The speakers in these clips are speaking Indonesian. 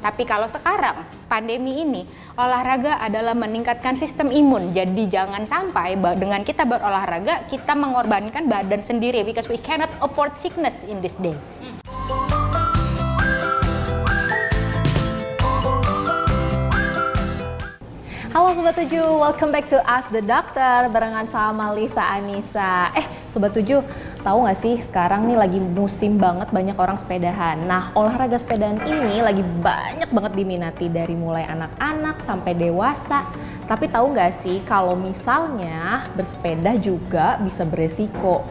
Tapi kalau sekarang pandemi ini, olahraga adalah meningkatkan sistem imun. Jadi jangan sampai dengan kita berolahraga kita mengorbankan badan sendiri, because we cannot afford sickness in this day. Halo Sobat 7, welcome back to Ask the Doctor barengan sama Lisa Anissa. Sobat 7, tahu nggak sih sekarang nih lagi musim banget banyak orang sepedahan. Nah, olahraga sepedaan ini lagi banyak banget diminati dari mulai anak-anak sampai dewasa. Tapi tahu nggak sih kalau misalnya bersepeda juga bisa beresiko.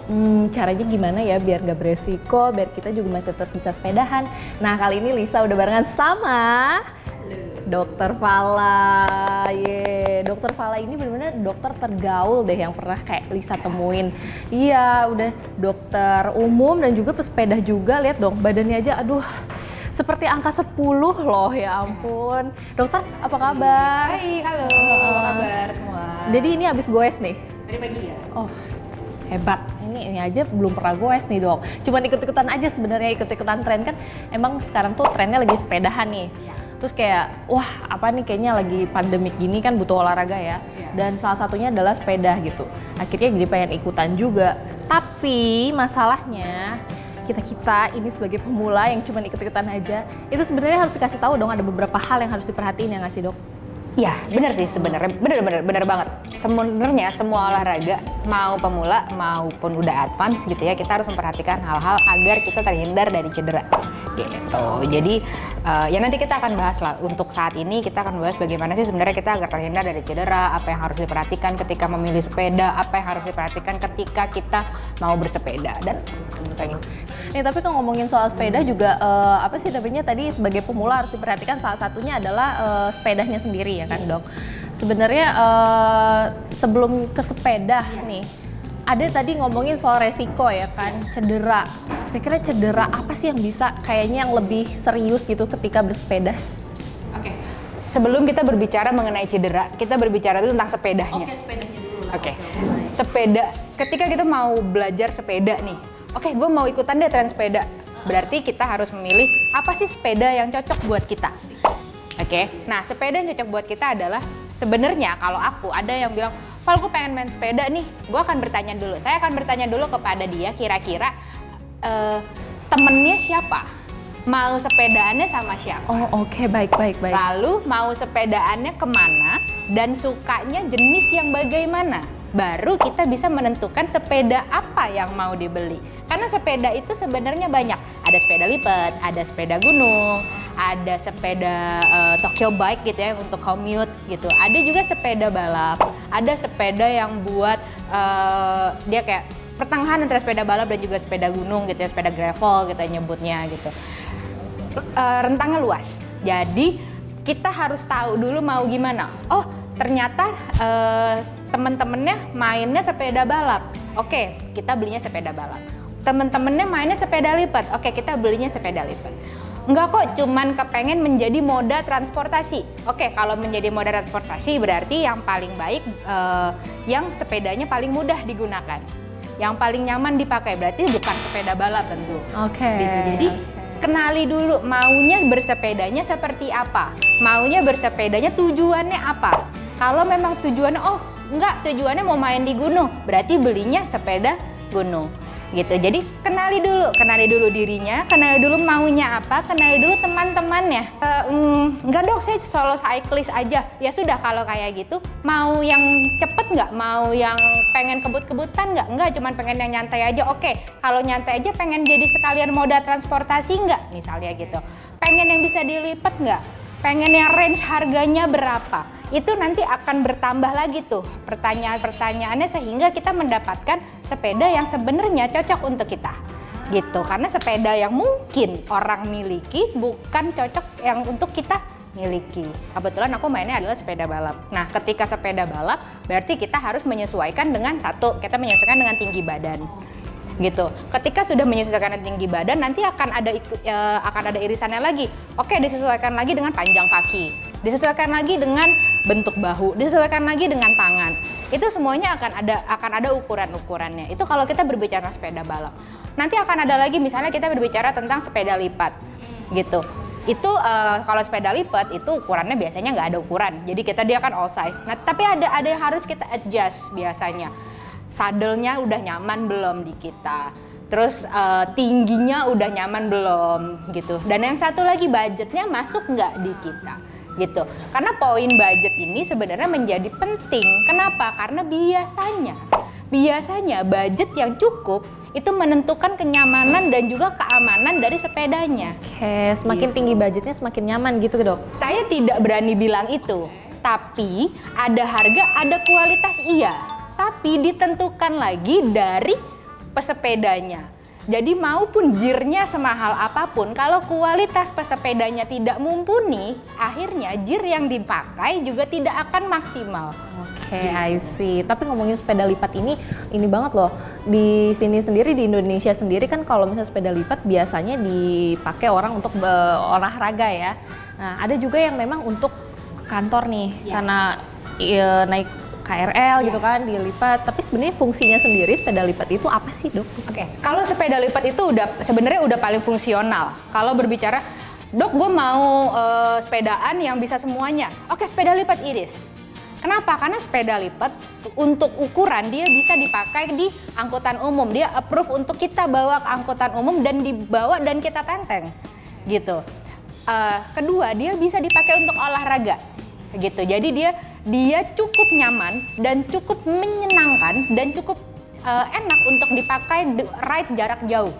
Caranya gimana ya biar nggak beresiko, biar kita juga masih tetap bisa sepedahan. Nah, kali ini Lisa udah barengan sama Dokter Fala. Dokter Fala ini benar-benar dokter tergaul deh yang pernah kayak Lisa temuin. Iya, udah dokter umum dan juga pesepeda juga. Lihat dong badannya aja, aduh, seperti angka 10 loh, ya ampun. Dokter, apa kabar? Hai, halo, apa kabar semua? Jadi ini habis goes nih? Dari pagi ya? Oh, hebat. Ini aja belum pernah goes nih dok. Cuman ikut-ikutan aja sebenarnya, ikut-ikutan tren kan. Emang sekarang tuh trennya lagi sepedahan nih. Ya. Terus kayak, wah apa nih kayaknya lagi pandemik gini kan butuh olahraga ya. Dan salah satunya adalah sepeda gitu. Akhirnya jadi pengen ikutan juga. Tapi masalahnya kita ini sebagai pemula yang cuma ikut-ikutan aja, itu sebenarnya harus dikasih tahu dong, ada beberapa hal yang harus diperhatiin ya nggak sih dok? Ya, benar sih sebenarnya, benar banget. Sebenarnya semua olahraga, mau pemula maupun udah advance gitu ya, kita harus memperhatikan hal-hal agar kita terhindar dari cedera. Gitu. Jadi ya nanti kita akan bahas lah. Untuk saat ini kita akan bahas bagaimana sih sebenarnya kita agar terhindar dari cedera, apa yang harus diperhatikan ketika memilih sepeda, apa yang harus diperhatikan ketika kita mau bersepeda dan sebagainya. Tapi kalau ngomongin soal sepeda juga apa sih namanya tadi sebagai pemula harus diperhatikan, salah satunya adalah sepedanya sendiri ya kan dok. Sebenarnya sebelum ke sepeda nih, ada tadi ngomongin soal resiko ya kan, cedera. Kira-kira cedera apa sih yang bisa kayaknya yang lebih serius gitu ketika bersepeda? Oke. Sebelum kita berbicara mengenai cedera, kita berbicara itu tentang sepedanya. Oke, sepedanya dulu lah. Oke. Sepeda, ketika kita mau belajar sepeda nih, oke, gue mau ikutan deh tren sepeda. Berarti kita harus memilih apa sih sepeda yang cocok buat kita. Oke. Nah, sepeda yang cocok buat kita adalah sebenarnya kalau aku ada yang bilang, "Val, gue pengen main sepeda nih." Gue akan bertanya dulu. Saya akan bertanya dulu kepada dia kira-kira temennya siapa? Mau sepedaannya sama siapa? Oh, oke, baik. Lalu mau sepedaannya kemana dan sukanya jenis yang bagaimana? Baru kita bisa menentukan sepeda apa yang mau dibeli. Karena sepeda itu sebenarnya banyak. Ada sepeda lipat, ada sepeda gunung, ada sepeda Tokyo Bike gitu ya untuk commute gitu. Ada juga sepeda balap, ada sepeda yang buat dia kayak pertengahan antara sepeda balap dan juga sepeda gunung gitu ya, sepeda gravel kita nyebutnya gitu. Rentangnya luas. Jadi kita harus tahu dulu mau gimana. Oh, ternyata temen-temennya mainnya sepeda balap. Oke, kita belinya sepeda balap. Temen-temennya mainnya sepeda lipat. Oke, kita belinya sepeda lipat. Enggak kok, cuman kepengen menjadi moda transportasi. Oke, kalau menjadi moda transportasi berarti yang paling baik yang sepedanya paling mudah digunakan, yang paling nyaman dipakai, berarti bukan sepeda balap tentu. Oke. Jadi kenali dulu maunya bersepedanya seperti apa, maunya bersepedanya tujuannya apa. Kalau memang tujuannya enggak, tujuannya mau main di gunung, berarti belinya sepeda gunung gitu. Jadi kenali dulu dirinya, kenali dulu maunya apa, kenali dulu teman-temannya. Enggak dok, saya solo cyclist aja. Ya sudah, kalau kayak gitu mau yang cepet nggak, mau yang pengen kebut-kebutan nggak? Enggak, cuman pengen yang nyantai aja. Oke, kalau nyantai aja pengen jadi sekalian moda transportasi nggak, misalnya gitu. Pengen yang bisa dilipat nggak? Pengen yang range harganya berapa? Itu nanti akan bertambah lagi tuh pertanyaan-pertanyaannya sehingga kita mendapatkan sepeda yang sebenarnya cocok untuk kita gitu. Karena sepeda yang mungkin orang miliki bukan cocok yang untuk kita miliki. Kebetulan aku mainnya adalah sepeda balap. Nah, ketika sepeda balap berarti kita harus menyesuaikan dengan kita menyesuaikan dengan tinggi badan gitu. Ketika sudah menyesuaikan dengan tinggi badan, nanti akan ada irisannya lagi. Oke, disesuaikan lagi dengan panjang kaki, disesuaikan lagi dengan bentuk bahu, disesuaikan lagi dengan tangan. Itu semuanya akan ada ukuran-ukurannya. Itu kalau kita berbicara sepeda balap. Nanti akan ada lagi misalnya kita berbicara tentang sepeda lipat gitu. Itu kalau sepeda lipat itu ukurannya biasanya nggak ada ukuran, jadi dia kan all size. Nah tapi ada yang harus kita adjust biasanya. Sadelnya udah nyaman belum di kita, terus tingginya udah nyaman belum gitu. Dan yang satu lagi, budgetnya masuk nggak di kita gitu. Karena poin budget ini sebenarnya menjadi penting. Kenapa? Karena biasanya budget yang cukup itu menentukan kenyamanan dan juga keamanan dari sepedanya. Oke, semakin tinggi budgetnya semakin nyaman gitu dok? Saya tidak berani bilang itu, tapi ada harga, ada kualitas iya, tapi ditentukan lagi dari pesepedanya. Jadi maupun gearnya semahal apapun, kalau kualitas pesepedanya tidak mumpuni, akhirnya gear yang dipakai juga tidak akan maksimal. Oke, I see. Tapi ngomongin sepeda lipat ini banget loh. Di sini sendiri, di Indonesia sendiri kan kalau misalnya sepeda lipat biasanya dipakai orang untuk olahraga ya. Nah, ada juga yang memang untuk ke kantor nih, karena naik KRL gitu kan, dilipat. Tapi sebenarnya fungsinya sendiri sepeda lipat itu apa sih dok? Oke, kalau sepeda lipat itu sebenarnya udah paling fungsional. Kalau berbicara, dok gue mau sepedaan yang bisa semuanya. Oke, sepeda lipat iris. Kenapa? Karena sepeda lipat untuk ukuran dia bisa dipakai di angkutan umum. Dia approve untuk kita bawa ke angkutan umum dan dibawa dan kita tenteng gitu. Kedua, dia bisa dipakai untuk olahraga gitu. Jadi dia cukup nyaman dan cukup menyenangkan dan cukup enak untuk dipakai ride jarak jauh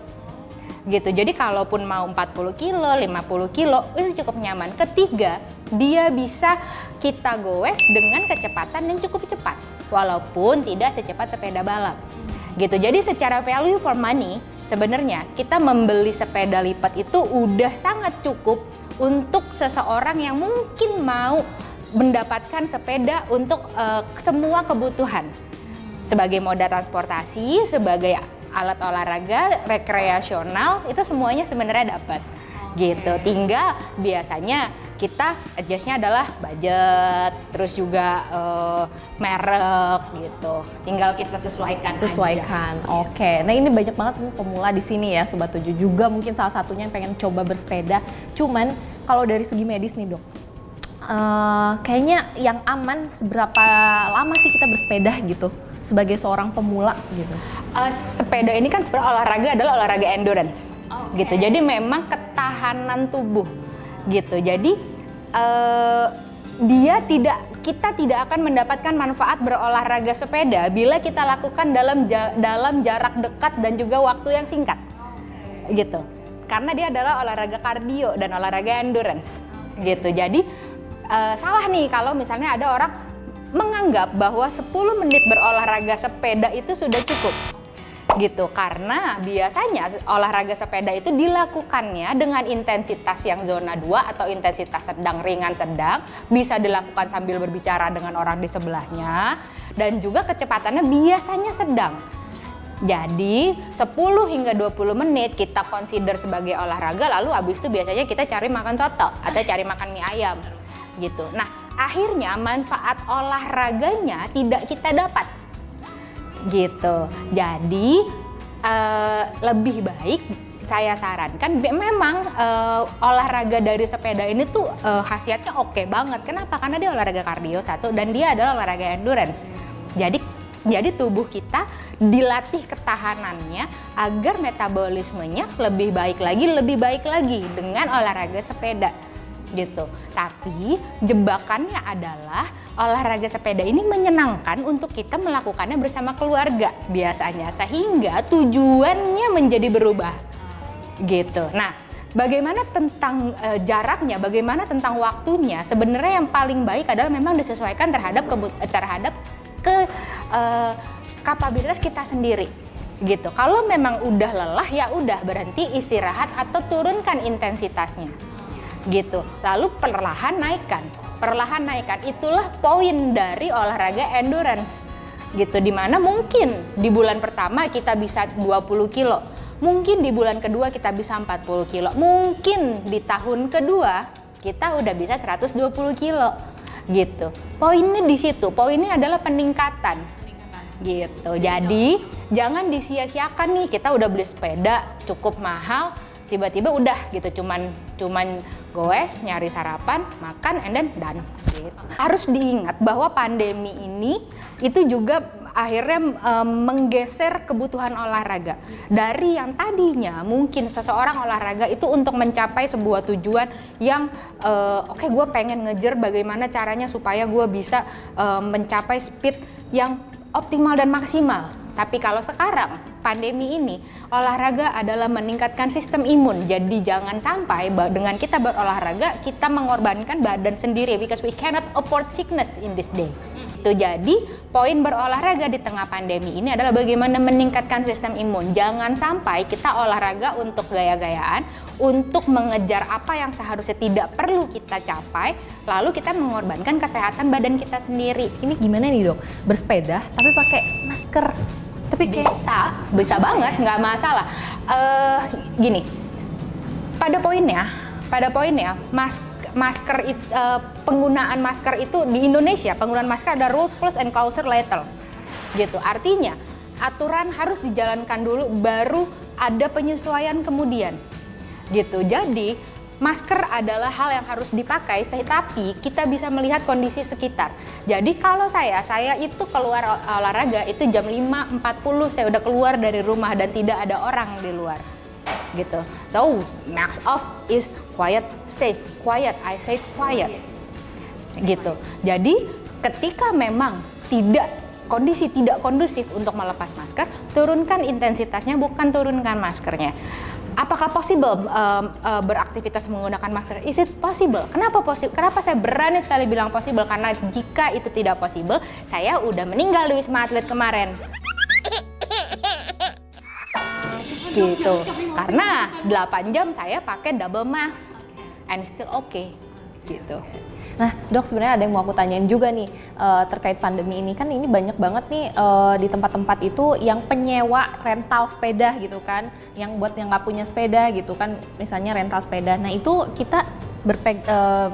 gitu. Jadi kalaupun mau 40 kilo, 50 kilo itu cukup nyaman. Ketiga, dia bisa kita goes dengan kecepatan yang cukup cepat walaupun tidak secepat sepeda balap gitu. Jadi secara value for money sebenarnya kita membeli sepeda lipat itu udah sangat cukup untuk seseorang yang mungkin mau mendapatkan sepeda untuk semua kebutuhan sebagai moda transportasi, sebagai alat olahraga rekreasional, itu semuanya sebenarnya dapat gitu. Tinggal biasanya kita adjustnya adalah budget, terus juga merek gitu. Tinggal kita sesuaikan aja. Oke. Nah ini banyak banget pemula di sini ya Sobat Tujuh, juga mungkin salah satunya yang pengen coba bersepeda. Cuman kalau dari segi medis nih dok, kayaknya yang aman seberapa lama sih kita bersepeda gitu sebagai seorang pemula gitu? Sepeda ini kan sebenarnya olahraga adalah olahraga endurance gitu. Jadi memang ketahanan tubuh gitu. Jadi kita tidak akan mendapatkan manfaat berolahraga sepeda bila kita lakukan dalam jarak dekat dan juga waktu yang singkat gitu. Karena dia adalah olahraga kardio dan olahraga endurance gitu. Jadi salah nih kalau misalnya ada orang menganggap bahwa 10 menit berolahraga sepeda itu sudah cukup gitu. Karena biasanya olahraga sepeda itu dilakukannya dengan intensitas yang zona 2 atau intensitas sedang, ringan, sedang, bisa dilakukan sambil berbicara dengan orang di sebelahnya, dan juga kecepatannya biasanya sedang. Jadi 10 hingga 20 menit kita consider sebagai olahraga, lalu habis itu biasanya kita cari makan soto atau cari makan mie ayam gitu. Nah, akhirnya manfaat olahraganya tidak kita dapat gitu. Jadi lebih baik saya sarankan memang olahraga dari sepeda ini tuh khasiatnya oke banget. Kenapa? Karena dia olahraga kardio satu dan dia adalah olahraga endurance. Jadi tubuh kita dilatih ketahanannya agar metabolismenya lebih baik lagi dengan olahraga sepeda gitu. Tapi jebakannya adalah olahraga sepeda ini menyenangkan untuk kita melakukannya bersama keluarga biasanya, sehingga tujuannya menjadi berubah gitu. Nah, bagaimana tentang jaraknya, bagaimana tentang waktunya? Sebenarnya yang paling baik adalah memang disesuaikan terhadap kapabilitas kita sendiri gitu. Kalau memang udah lelah ya udah berhenti, istirahat atau turunkan intensitasnya gitu. Lalu perlahan naikkan. Itulah poin dari olahraga endurance gitu, dimana mungkin di bulan pertama kita bisa 20 kilo, mungkin di bulan kedua kita bisa 40 kilo, mungkin di tahun kedua kita udah bisa 120 kilo gitu. Poinnya di situ, poinnya adalah peningkatan gitu. Jadi jangan disia-siakan nih, kita udah beli sepeda cukup mahal, tiba-tiba udah gitu cuman goes, nyari sarapan, makan, and then done. Gitu. Harus diingat bahwa pandemi ini itu juga akhirnya menggeser kebutuhan olahraga. Dari yang tadinya mungkin seseorang olahraga itu untuk mencapai sebuah tujuan yang oke, gue pengen ngejar bagaimana caranya supaya gue bisa mencapai speed yang optimal dan maksimal. Tapi kalau sekarang pandemi ini, olahraga adalah meningkatkan sistem imun. Jadi jangan sampai dengan kita berolahraga kita mengorbankan badan sendiri, because we cannot afford sickness in this day. Itu jadi poin berolahraga di tengah pandemi ini adalah bagaimana meningkatkan sistem imun. Jangan sampai kita olahraga untuk gaya-gayaan, untuk mengejar apa yang seharusnya tidak perlu kita capai, lalu kita mengorbankan kesehatan badan kita sendiri. Ini gimana nih dok? Bersepeda tapi pakai masker? Tapi bisa banget, nggak masalah. Gini, pada poinnya, penggunaan masker itu di Indonesia, penggunaan masker ada rules first and clause later, gitu. Artinya aturan harus dijalankan dulu, baru ada penyesuaian kemudian, gitu. Jadi masker adalah hal yang harus dipakai, tapi kita bisa melihat kondisi sekitar. Jadi kalau saya itu keluar olahraga itu jam 5.40 saya udah keluar dari rumah dan tidak ada orang di luar, gitu. So mask off is quiet, safe, quiet. I say quiet, gitu. Jadi ketika memang kondisi tidak kondusif untuk melepas masker, turunkan intensitasnya, bukan turunkan maskernya. Apakah possible beraktivitas menggunakan masker? Is it possible? Kenapa possible? Kenapa saya berani sekali bilang possible? Karena jika itu tidak possible, saya udah meninggal di Wisma Atlet kemarin. Gitu. Karena 8 jam saya pakai double mask and still okay. Gitu. Nah dok, sebenarnya ada yang mau aku tanyain juga nih terkait pandemi ini. Kan ini banyak banget nih di tempat-tempat itu yang penyewa rental sepeda gitu kan, yang buat yang nggak punya sepeda gitu kan, misalnya rental sepeda. Nah itu kita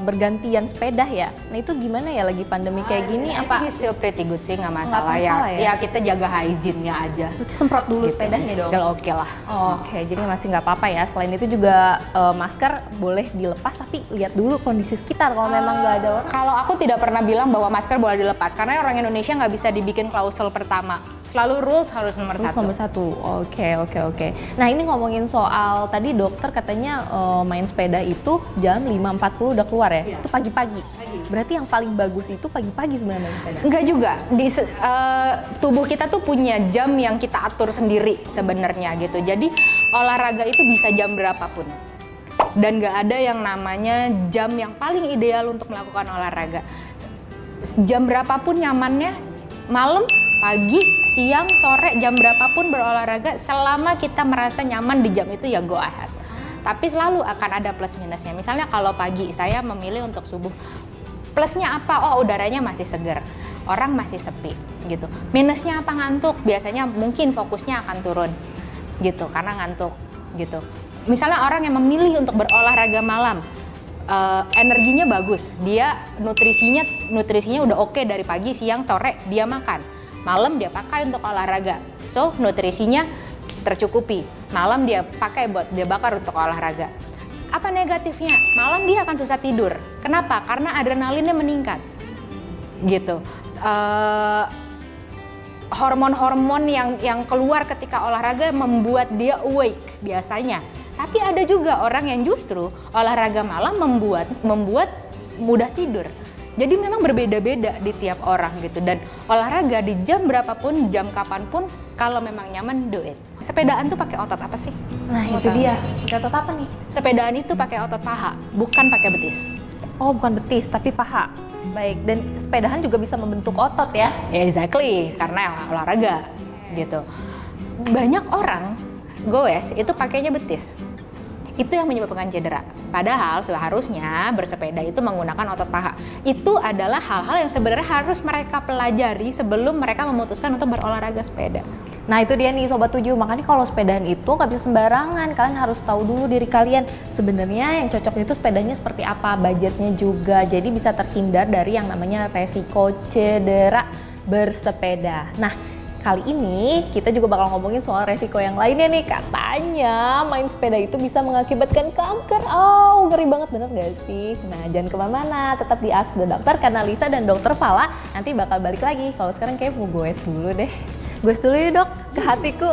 bergantian sepeda ya. Nah itu gimana ya lagi pandemi kayak gini? Apa? Ini still pretty good sih, nggak masalah ya. Ya kita jaga hygiene-nya aja. Berarti semprot dulu gitu, sepedanya dong? Still oke lah. Oke, jadi masih nggak apa-apa ya. Selain itu juga masker boleh dilepas, tapi lihat dulu kondisi sekitar kalau memang nggak ada orang. Kalau aku tidak pernah bilang bahwa masker boleh dilepas, karena orang Indonesia nggak bisa dibikin klausul pertama. Selalu rules harus nomor satu. Oke. Nah ini ngomongin soal tadi dokter katanya main sepeda itu jam 5.40 udah keluar ya? Itu pagi-pagi. Berarti yang paling bagus itu pagi-pagi sebenarnya main sepeda? Enggak juga. Tubuh kita tuh punya jam yang kita atur sendiri sebenarnya gitu. Jadi olahraga itu bisa jam berapapun. Dan nggak ada yang namanya jam yang paling ideal untuk melakukan olahraga. Jam berapapun nyamannya, malam, pagi, siang, sore, jam berapapun berolahraga, selama kita merasa nyaman di jam itu ya go ahead. Tapi selalu akan ada plus minusnya. Misalnya kalau pagi saya memilih untuk subuh, plusnya apa? Oh, udaranya masih segar, orang masih sepi gitu. Minusnya apa? Ngantuk. Biasanya mungkin fokusnya akan turun gitu karena ngantuk gitu. Misalnya orang yang memilih untuk berolahraga malam, energinya bagus, dia nutrisinya udah oke dari pagi, siang, sore dia makan, malam dia pakai untuk olahraga, so nutrisinya tercukupi, malam dia pakai buat dia bakar untuk olahraga. Apa negatifnya? Malam dia akan susah tidur. Kenapa? Karena adrenalinnya meningkat gitu. Hormon-hormon yang keluar ketika olahraga membuat dia awake biasanya. Tapi ada juga orang yang justru olahraga malam membuat mudah tidur. Jadi memang berbeda-beda di tiap orang gitu. Dan olahraga di jam berapapun, jam kapanpun, kalau memang nyaman, do it. Sepedaan tuh pakai otot apa sih? Nah itu dia. Pakai otot apa nih? Sepedaan itu pakai otot paha, bukan pakai betis. Oh bukan betis, tapi paha. Baik, dan sepedahan juga bisa membentuk otot ya? Exactly, karena olahraga gitu. Banyak orang goes itu pakainya betis. Itu yang menyebabkan cedera. Padahal seharusnya bersepeda itu menggunakan otot paha. Itu adalah hal-hal yang sebenarnya harus mereka pelajari sebelum mereka memutuskan untuk berolahraga sepeda. Nah itu dia nih Sobat 7, makanya kalau sepedahan itu nggak bisa sembarangan. Kalian harus tahu dulu diri kalian sebenarnya yang cocok itu sepedanya seperti apa, budgetnya juga. Jadi bisa terhindar dari yang namanya resiko cedera bersepeda. Nah Kali ini kita juga bakal ngomongin soal resiko yang lainnya nih. Katanya main sepeda itu bisa mengakibatkan kanker. Oh, ngeri banget, bener gak sih? Nah, jangan kemana-mana, tetap di Ask the Doctor karena Lisa dan Dokter Fala nanti bakal balik lagi. Kalau sekarang kayak mau goes dulu deh. Goes dulu ya dok, ke hatiku.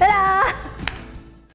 Dadah!